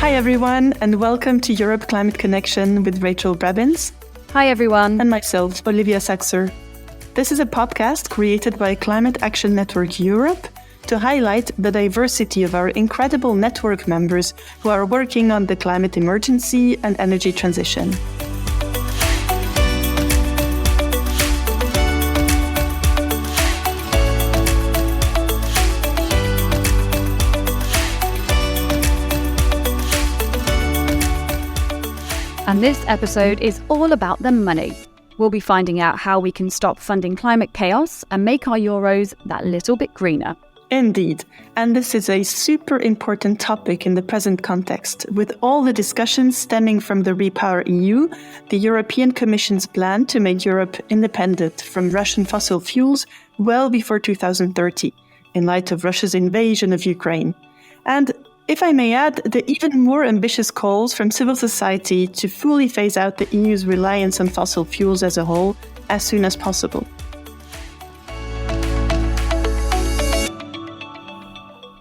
Hi everyone, and welcome to Europe Climate Connection with Rachel Brabins. Hi everyone. And myself, Olivia Saxer. This is a podcast created by Climate Action Network Europe to highlight the diversity of our incredible network members who are working on the climate emergency and energy transition. And this episode is all about the money. We'll be finding out how we can stop funding climate chaos and make our euros that little bit greener. Indeed, and this is a super important topic in the present context, with all the discussions stemming from the REPowerEU, the European Commission's plan to make Europe independent from Russian fossil fuels well before 2030, in light of Russia's invasion of Ukraine. And if I may add, the even more ambitious calls from civil society to fully phase out the EU's reliance on fossil fuels as a whole as soon as possible.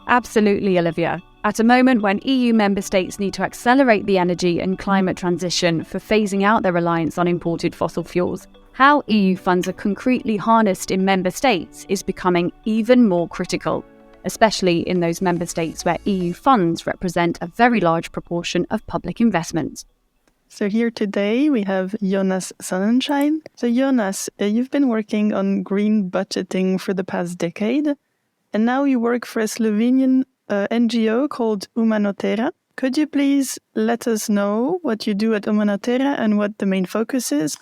Absolutely, Olivia. At a moment when EU member states need to accelerate the energy and climate transition for phasing out their reliance on imported fossil fuels, how EU funds are concretely harnessed in member states is becoming even more critical, especially in those member states where EU funds represent a very large proportion of public investment. So here today we have Jonas Sonnenschein. So Jonas, you've been working on green budgeting for the past decade, and now you work for a Slovenian NGO called Umanotera. Could you please let us know what you do at Umanotera and what the main focus is?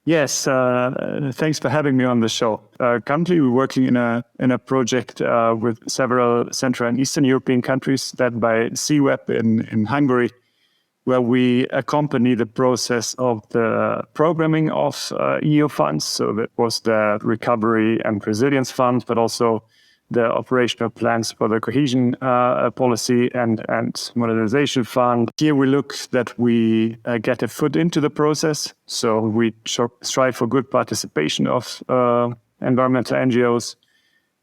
Yes, thanks for having me on the show. Currently, we're working in a project with several Central and Eastern European countries, led by CWEP in Hungary, where we accompany the process of the programming of EU funds. So that was the Recovery and Resilience Fund, but also the operational plans for the cohesion policy and modernization fund. Here we look that we get a foot into the process. So we strive for good participation of environmental NGOs,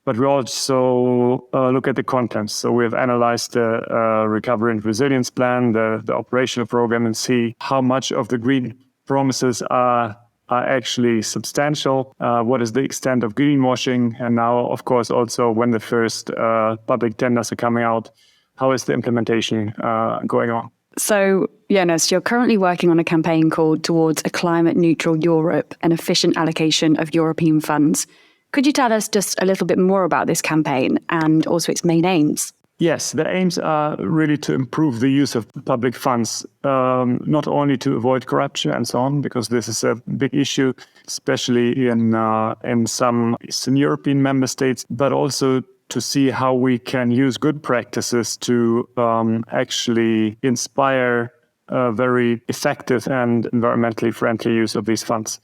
but we also look at the contents. So we have analyzed the Recovery and Resilience Plan, the operational program, and see how much of the green promises are actually substantial, what is the extent of greenwashing, and now, of course, also when the first public tenders are coming out, how is the implementation going on? So, Jonas, you're currently working on a campaign called Towards a Climate Neutral Europe, an efficient allocation of European funds. Could you tell us just a little bit more about this campaign and also its main aims? Yes, the aims are really to improve the use of public funds, not only to avoid corruption and so on, because this is a big issue, especially in some Eastern European member states, but also to see how we can use good practices to actually inspire a very effective and environmentally friendly use of these funds.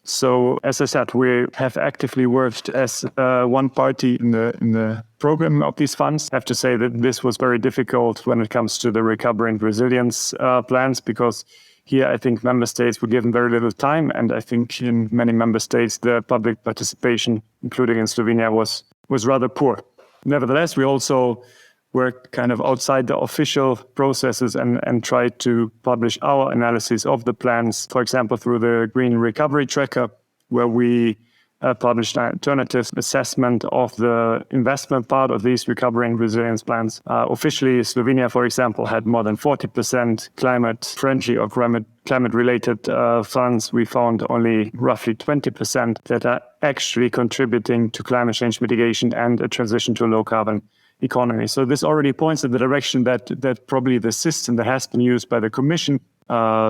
So, as I said, we have actively worked as one party in the program of these funds. I have to say that this was very difficult when it comes to the recovery and resilience plans, because here I think member states were given very little time, and I think in many member states the public participation, including in Slovenia, was rather poor. Nevertheless, we also worked kind of outside the official processes and tried to publish our analysis of the plans, for example, through the Green Recovery Tracker, where we published an alternative assessment of the investment part of these recovery and resilience plans. Officially, Slovenia, for example, had more than 40% climate-friendly or climate-related funds. We found only roughly 20% that are actually contributing to climate change mitigation and a transition to a low-carbon economy. So this already points in the direction that probably the system that has been used by the Commission,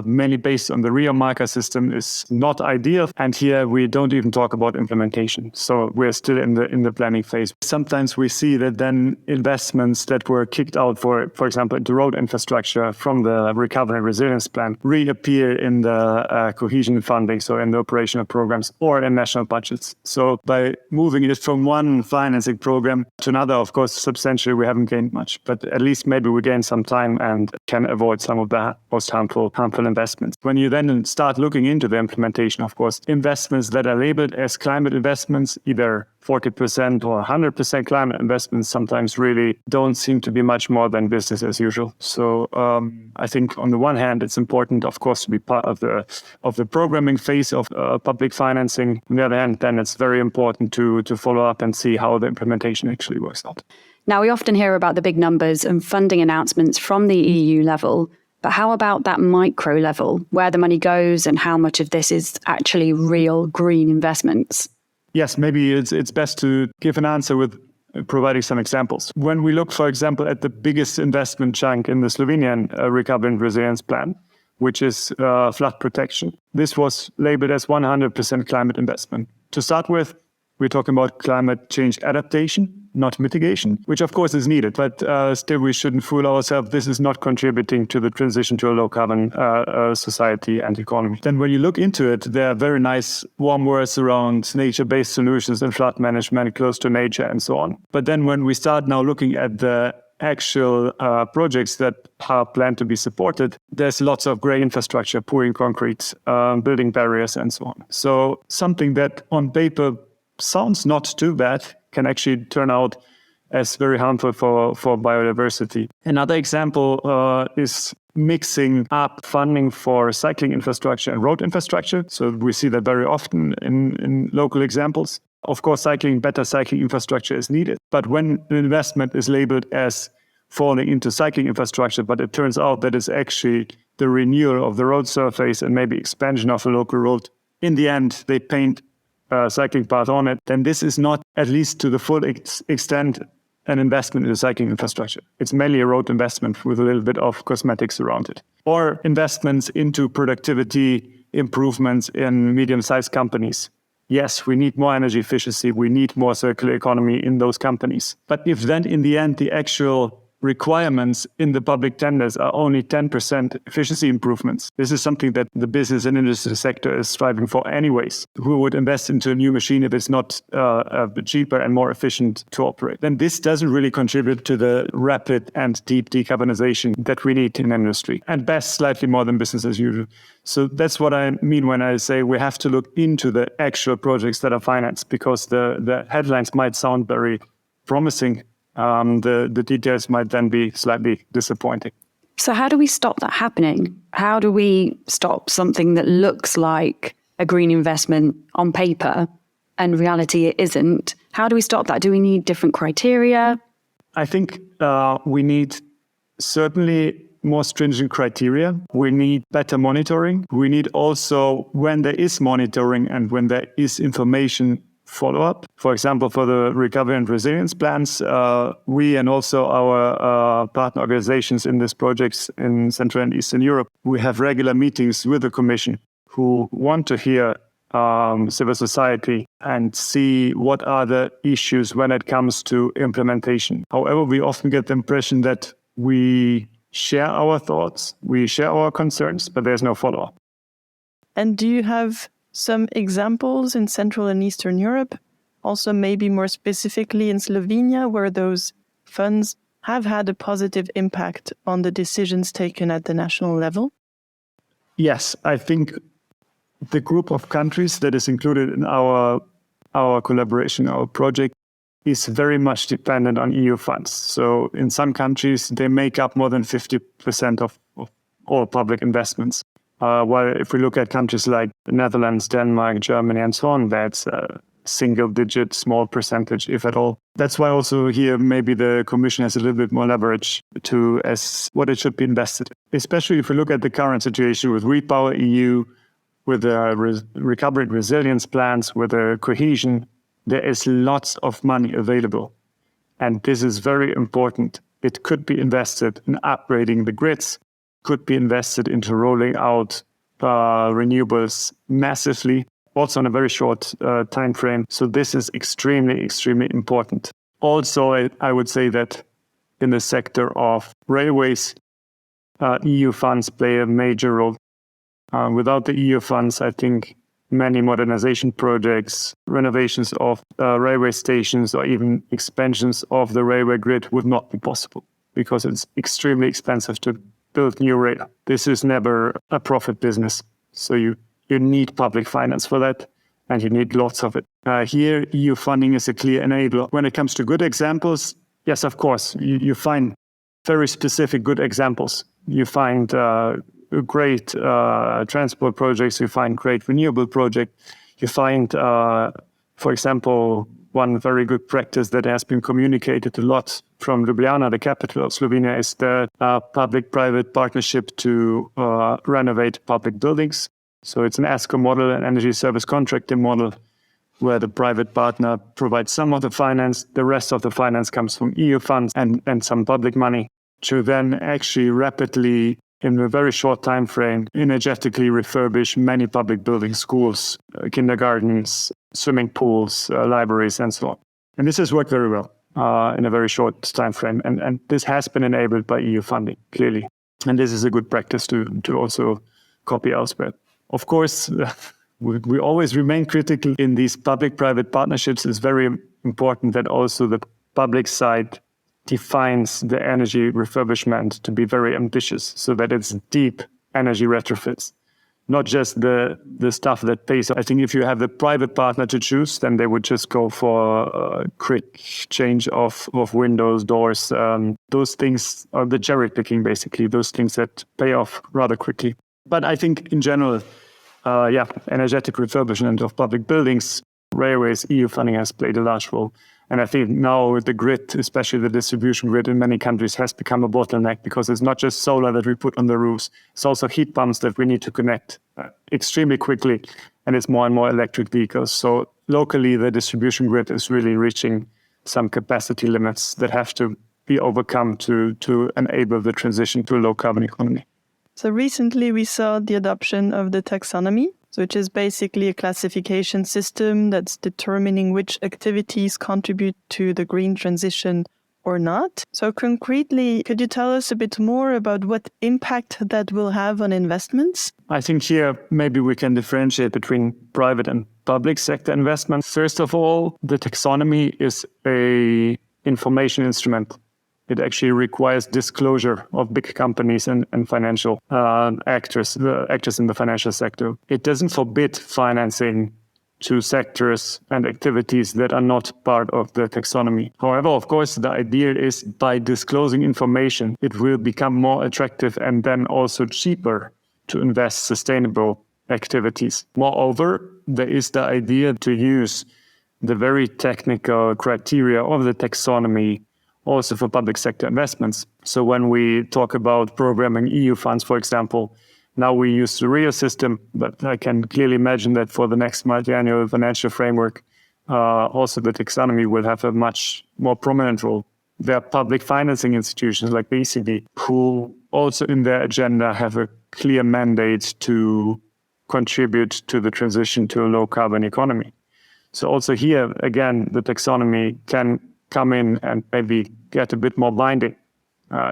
mainly based on the Rio marker system, is not ideal. And here we don't even talk about implementation. So we're still in the planning phase. Sometimes we see that then investments that were kicked out, for example, into road infrastructure from the Recovery and Resilience Plan reappear in the cohesion funding, so in the operational programs or in national budgets. So by moving it from one financing program to another, of course, substantially we haven't gained much, but at least maybe we gain some time and can avoid some of the most harmful harmful investments. When you then start looking into the implementation, of course, investments that are labeled as climate investments, either 40% or 100% climate investments, sometimes really don't seem to be much more than business as usual. So I think on the one hand, it's important, of course, to be part of the programming phase of public financing. On the other hand, then it's very important to follow up and see how the implementation actually works out. Now, we often hear about the big numbers and funding announcements from the EU level, but how about that micro level, where the money goes and how much of this is actually real green investments? Yes, maybe it's best to give an answer with providing some examples. When we look, for example, at the biggest investment chunk in the Slovenian Recovery and Resilience Plan, which is flood protection, this was labeled as 100% climate investment. To start with, we're talking about climate change adaptation, not mitigation, which of course is needed. But still, we shouldn't fool ourselves. This is not contributing to the transition to a low-carbon society and economy. Then when you look into it, there are very nice warm words around nature-based solutions and flood management, close to nature and so on. But then when we start now looking at the actual projects that are planned to be supported, there's lots of grey infrastructure, pouring concrete, building barriers and so on. So something that on paper sounds not too bad can actually turn out as very harmful for biodiversity. Another example is mixing up funding for cycling infrastructure and road infrastructure. So we see that very often in local examples. Of course, better cycling infrastructure is needed. But when an investment is labeled as falling into cycling infrastructure, but it turns out that it's actually the renewal of the road surface and maybe expansion of a local road, in the end, they paint cycling path on it, then this is not, at least to the full extent, an investment in the cycling infrastructure. It's mainly a road investment with a little bit of cosmetics around it. Or investments into productivity improvements in medium-sized companies. Yes, we need more energy efficiency. We need more circular economy in those companies. But if then in the end, the actual requirements in the public tenders are only 10% efficiency improvements, this is something that the business and industry sector is striving for anyways. Who would invest into a new machine if it's not cheaper and more efficient to operate? Then this doesn't really contribute to the rapid and deep decarbonization that we need in industry, and best slightly more than business as usual. So that's what I mean when I say we have to look into the actual projects that are financed, because the headlines might sound very promising. The details might then be slightly disappointing. So how do we stop that happening? How do we stop something that looks like a green investment on paper and reality it isn't? How do we stop that? Do we need different criteria? I think we need certainly more stringent criteria. We need better monitoring. We need also, when there is monitoring and when there is information, follow-up. For example, for the recovery and resilience plans, we and also our partner organizations in these projects in Central and Eastern Europe, we have regular meetings with the Commission who want to hear civil society and see what are the issues when it comes to implementation. However, we often get the impression that we share our thoughts, we share our concerns, but there's no follow-up. And do you have some examples in Central and Eastern Europe, also maybe more specifically in Slovenia, where those funds have had a positive impact on the decisions taken at the national level? Yes, I think the group of countries that is included in our collaboration, our project, is very much dependent on EU funds. So in some countries, they make up more than 50% of all public investments. While if we look at countries like the Netherlands, Denmark, Germany, and so on, that's a single-digit, small percentage, if at all. That's why also here maybe the Commission has a little bit more leverage to as what it should be invested. Especially if we look at the current situation with Repower EU, with the recovery and resilience plans, with the cohesion, there is lots of money available. And this is very important. It could be invested in upgrading the grids, could be invested into rolling out renewables massively, also in a very short time frame. So this is extremely, extremely important. Also, I would say that in the sector of railways, EU funds play a major role. Without the EU funds, I think many modernization projects, renovations of railway stations, or even expansions of the railway grid would not be possible, because it's extremely expensive to build new rail. This is never a profit business. So you need public finance for that, and you need lots of it. Here, EU funding is a clear enabler. When it comes to good examples, yes, of course, you find very specific good examples. You find great transport projects, you find great renewable projects, you find, for example, one very good practice that has been communicated a lot from Ljubljana, the capital of Slovenia, is the public-private partnership to renovate public buildings. So it's an ESCO model, an energy service contracting model, where the private partner provides some of the finance, the rest of the finance comes from EU funds and some public money, to then actually rapidly, in a very short time frame, energetically refurbish many public buildings, schools, kindergartens, swimming pools, libraries, and so on. And this has worked very well in a very short time frame. And this has been enabled by EU funding, clearly. And this is a good practice to also copy elsewhere. Of course, we always remain critical in these public-private partnerships. It's very important that also the public side defines the energy refurbishment to be very ambitious, so that it's deep energy retrofits, not just the stuff that pays. I think if you have the private partner to choose, then they would just go for a quick change of windows, doors. Those things are the cherry picking, basically, those things that pay off rather quickly. But I think in general, energetic refurbishment of public buildings, railways, EU funding has played a large role. And I think now the grid, especially the distribution grid in many countries, has become a bottleneck, because it's not just solar that we put on the roofs. It's also heat pumps that we need to connect extremely quickly. And it's more and more electric vehicles. So locally, the distribution grid is really reaching some capacity limits that have to be overcome to enable the transition to a low carbon economy. So recently we saw the adoption of the taxonomy, which is basically a classification system that's determining which activities contribute to the green transition or not. So concretely, could you tell us a bit more about what impact that will have on investments? I think here maybe we can differentiate between private and public sector investment. First of all, the taxonomy is an information instrument. It actually requires disclosure of big companies and financial actors in the financial sector. It doesn't forbid financing to sectors and activities that are not part of the taxonomy. However, of course, the idea is by disclosing information, it will become more attractive and then also cheaper to invest sustainable activities. Moreover, there is the idea to use the very technical criteria of the taxonomy also for public sector investments. So when we talk about programming EU funds, for example, now we use the RIO system, but I can clearly imagine that for the next multi-annual financial framework, also the taxonomy will have a much more prominent role. There are public financing institutions like the ECB who also in their agenda have a clear mandate to contribute to the transition to a low carbon economy. So also here, again, the taxonomy can come in and maybe get a bit more binding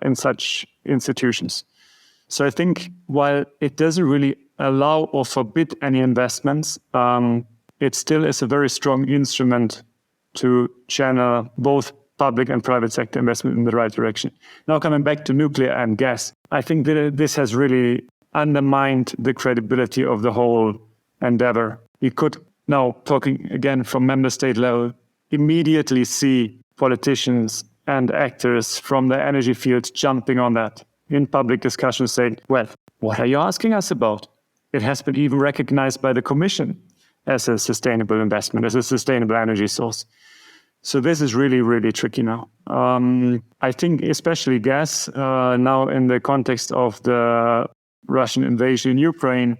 in such institutions. So I think while it doesn't really allow or forbid any investments, it still is a very strong instrument to channel both public and private sector investment in the right direction. Now coming back to nuclear and gas, I think that this has really undermined the credibility of the whole endeavor. We could now, talking again from member state level, immediately see politicians and actors from the energy field jumping on that in public discussions saying, well, what are you asking us about? It has been even recognized by the Commission as a sustainable investment, as a sustainable energy source. So this is really, really tricky now. I think especially gas, now in the context of the Russian invasion in Ukraine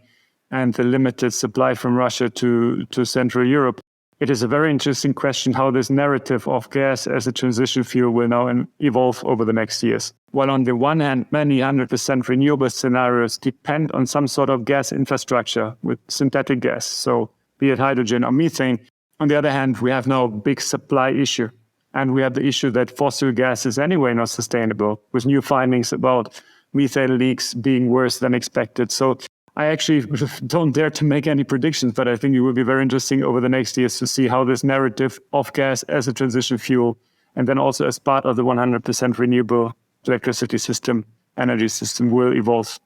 and the limited supply from Russia to Central Europe, it is a very interesting question how this narrative of gas as a transition fuel will now evolve over the next years. While on the one hand, many 100% renewable scenarios depend on some sort of gas infrastructure with synthetic gas, so be it hydrogen or methane. On the other hand, we have now a big supply issue. And we have the issue that fossil gas is anyway not sustainable, with new findings about methane leaks being worse than expected. So I actually don't dare to make any predictions, but I think it will be very interesting over the next years to see how this narrative of gas as a transition fuel and then also as part of the 100% renewable electricity system energy system will evolve.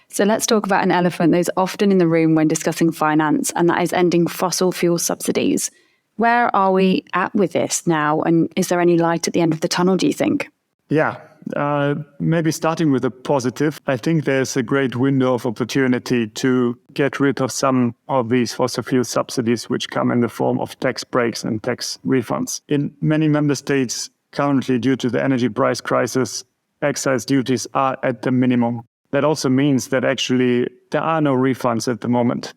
So let's talk about an elephant that is often in the room when discussing finance, and that is ending fossil fuel subsidies. Where are we at with this now? And is there any light at the end of the tunnel, do you think? Yeah, maybe starting with a positive. I think there's a great window of opportunity to get rid of some of these fossil fuel subsidies, which come in the form of tax breaks and tax refunds. In many member states, currently, due to the energy price crisis, excise duties are at the minimum. That also means that actually there are no refunds at the moment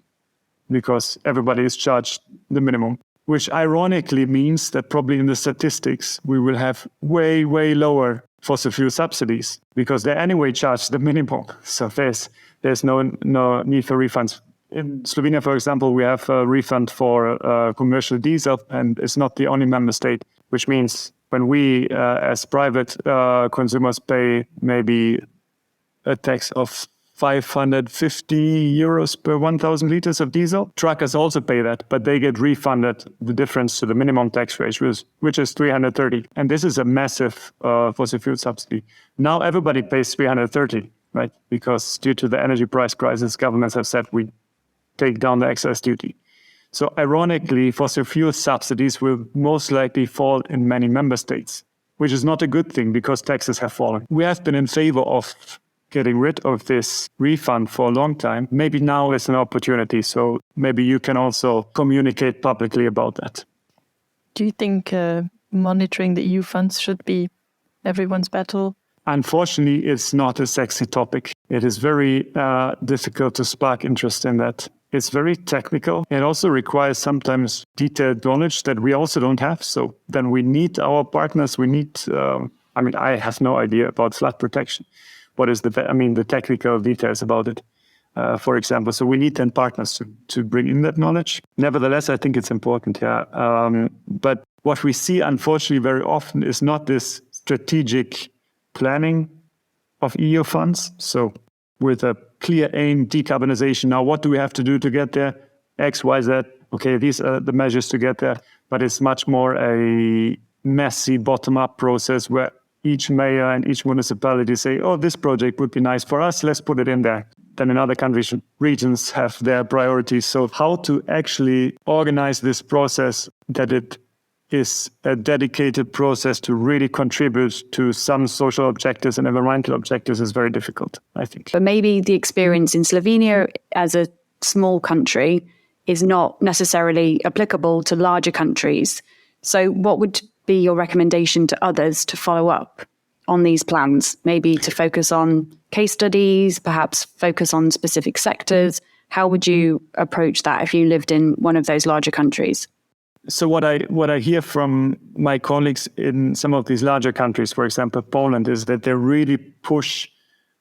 because everybody is charged the minimum, which ironically means that probably in the statistics, we will have way, way lower fossil fuel subsidies because they anyway charge the minimum. So there's no need for refunds. In Slovenia, for example, we have a refund for commercial diesel, and it's not the only member state, which means when we as private consumers pay maybe a tax of 550 euros per 1,000 liters of diesel. Truckers also pay that, but they get refunded the difference to the minimum tax rate, which is 330. And this is a massive fossil fuel subsidy. Now everybody pays 330, right? Because due to the energy price crisis, governments have said we take down the excise duty. So ironically, fossil fuel subsidies will most likely fall in many member states, which is not a good thing because taxes have fallen. We have been in favor of getting rid of this refund for a long time. Maybe now is an opportunity. So maybe you can also communicate publicly about that. Do you think monitoring the EU funds should be everyone's battle? Unfortunately, it's not a sexy topic. It is very difficult to spark interest in that. It's very technical. It also requires sometimes detailed knowledge that we also don't have. So then we need our partners. We need, I have no idea about flood protection. What is the technical details about it, for example. So we need 10 partners to bring in that knowledge. Nevertheless, I think it's important, yeah. But what we see, unfortunately, very often is not this strategic planning of EU funds. So with a clear aim, decarbonization. Now, what do we have to do to get there? X, Y, Z. Okay, these are the measures to get there. But it's much more a messy bottom-up process where each mayor and each municipality say, oh, this project would be nice for us, let's put it in there. Then in other countries, regions have their priorities. So how to actually organize this process that it is a dedicated process to really contribute to some social objectives and environmental objectives is very difficult, I think. But maybe the experience in Slovenia as a small country is not necessarily applicable to larger countries. So what would be your recommendation to others to follow up on these plans? Maybe to focus on case studies, perhaps focus on specific sectors. How would you approach that if you lived in one of those larger countries? So what I hear from my colleagues in some of these larger countries, for example, Poland, is that they really push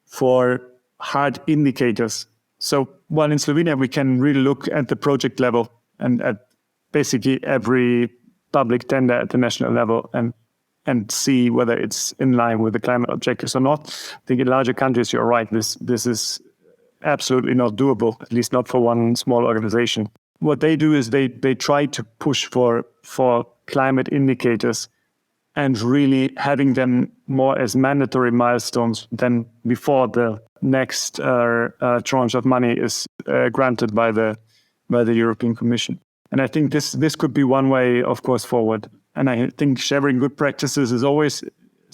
for hard indicators. So while in Slovenia, we can really look at the project level and at basically every public tender at the national level and see whether it's in line with the climate objectives or not. I think in larger countries, you're right. This is absolutely not doable, at least not for one small organization. What they do is they try to push for climate indicators and really having them more as mandatory milestones than before the next tranche of money is granted by the European Commission. And I think this could be one way, of course, forward. And I think sharing good practices is always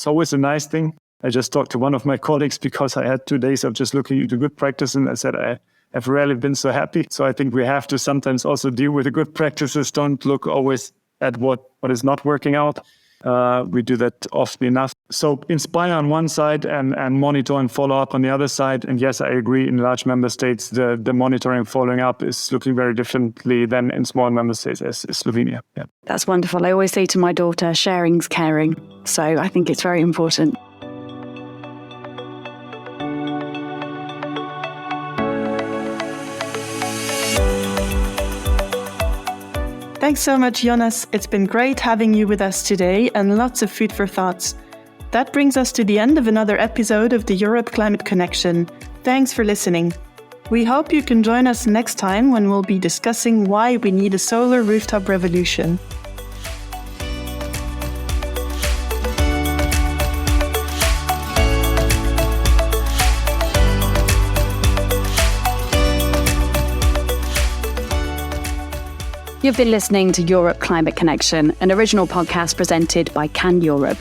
a nice thing. I just talked to one of my colleagues because I had 2 days of just looking into good practice, and I said I have rarely been so happy. So I think we have to sometimes also deal with the good practices. Don't look always at what is not working out. We do that often enough. So inspire on one side and monitor and follow up on the other side. And yes, I agree, in large member states, the monitoring and following up is looking very differently than in small member states as Slovenia. Yeah. That's wonderful. I always say to my daughter, sharing's caring. So I think it's very important. Thanks so much, Jonas. It's been great having you with us today and lots of food for thoughts. That brings us to the end of another episode of the Europe Climate Connection. Thanks for listening. We hope you can join us next time when we'll be discussing why we need a solar rooftop revolution. You've been listening to Europe Climate Connection, an original podcast presented by Can Europe.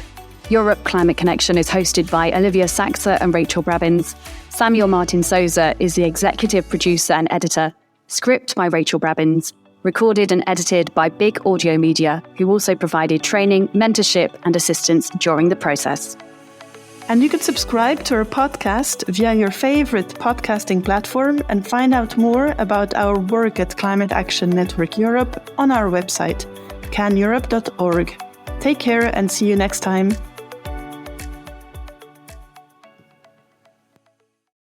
Europe Climate Connection is hosted by Olivia Saxa and Rachel Brabbins. Samuel Martin Souza is the executive producer and editor. Script by Rachel Brabbins. Recorded and edited by Big Audio Media, who also provided training, mentorship, and assistance during the process. And you can subscribe to our podcast via your favorite podcasting platform and find out more about our work at Climate Action Network Europe on our website, caneurope.org. Take care and see you next time.